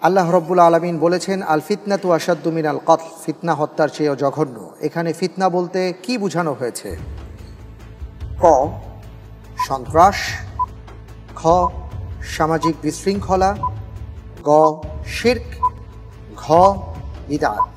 আল্লাহ রব্বুল আলামিন বলেছেন আল ফিতনাতু আশাদ্দু মিনাল কতল, ফিতনা হত্যার চেয়েও জঘন্য। এখানে ফিতনা বলতে কি বোঝানো হয়েছে? ক, সন্ত্রাস, খ, সামাজিক বিশৃঙ্খলা, গ, শিরক, ঘ, বিদআত।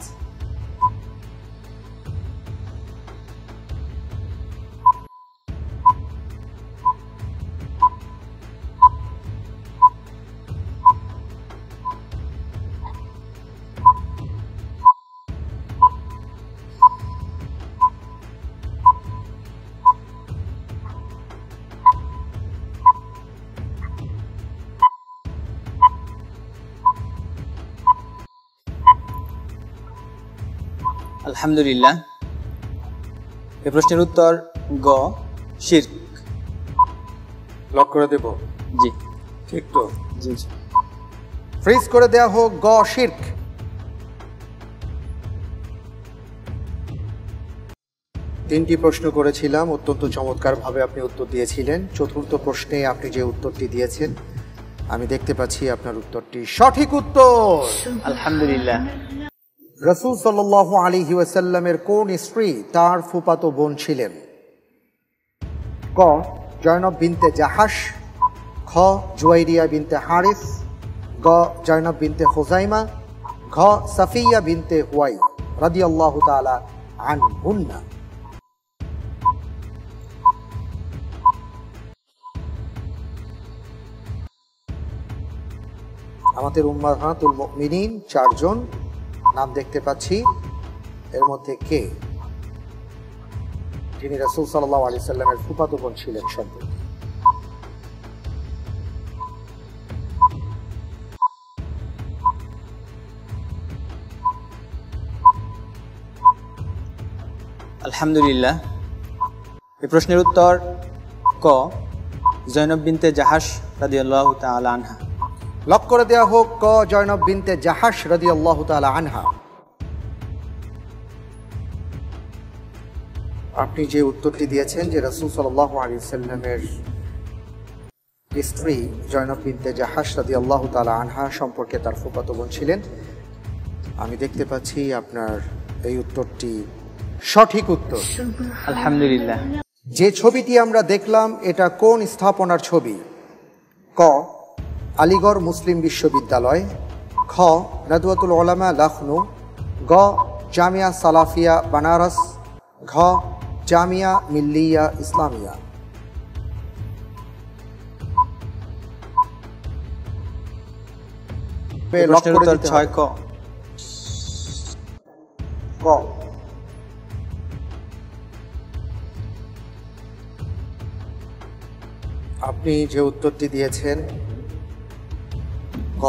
আলহামদুলিল্লাহ। এই প্রশ্নের উত্তর গ, শিরক। লক করে দেব? জি। ঠিক তো? জি জি। ফ্রিজ করে দেয়া হোক গ, শিরক। তিনটি প্রশ্ন করেছিলাম, অত্যন্ত চমৎকারভাবে আপনি উত্তর দিয়েছিলেন। চতুর্থ প্রশ্নে আপনি যে উত্তরটি দিয়েছেন, আমি দেখতে পাচ্ছি আপনার উত্তরটি সঠিক উত্তর। আলহামদুলিল্লাহ। রাসূল সাল্লাল্লাহু আলাইহি ওয়াসাল্লামের কোন স্ত্রী তার ফুফাতো বোন ছিলেন? ক, জয়নব বিনতে জাহাশ, খ, জুয়াইরিয়া বিনতে হারিস, গ, জয়নব বিনতে খুজাইমা, ঘ, সাফিয়া বিনতে হুয়াই রাদিয়াল্লাহু তাআলা আনহুন্না। আমাদের উম্মাহাতুল মুমিনিন চারজন নাম দেখতে পাচ্ছি, এর মধ্যে কে যিনি রাসূল সাল্লাল্লাহু আলাইহি সাল্লামের ফুফাতো বোন ছিলেন সম্পর্কে? আলহামদুলিল্লাহ। এই প্রশ্নের উত্তর ক, জয়নব বিনতে জাহাশ রাদিয়াল্লাহু তাআলা আনহা। লক করে দেয়া হোক ক, জয়নব বিনতে জাহাশ রাদিয়াল্লাহু তাআলা আনহা। আপনি যে উত্তরটি দিয়েছেন যে রাসূল সাল্লাল্লাহু আলাইহি সাল্লামের স্ত্রী জয়নব বিনতে জাহাশ রাদিয়াল্লাহু তাআলা আনহা সম্পর্কে তার ফুফাতো বোন ছিলেন, আমি দেখতে পাচ্ছি আপনার এই উত্তরটি সঠিক উত্তর। আলহামদুলিল্লাহ। যে ছবিটি আমরা দেখলাম এটা কোন স্থাপনার ছবি? ক, আলিগড় মুসলিম বিশ্ববিদ্যালয়, খ, নাদওয়াতুল উলামা লখনউ, গ, জামিয়া সালাফিয়া বানারস, ঘ, জামিয়া মিল্লিয়া ইসলামিয়া। প্রশ্নের উত্তর 6 ক। ক, আপনি যে উত্তরটি দিয়েছেন ক,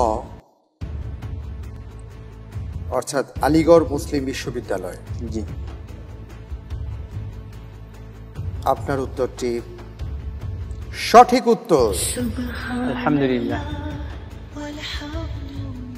অর্থাৎ আলিগড় মুসলিম বিশ্ববিদ্যালয়, জি, আপনার উত্তরটি সঠিক উত্তর। আলহামদুলিল্লাহ।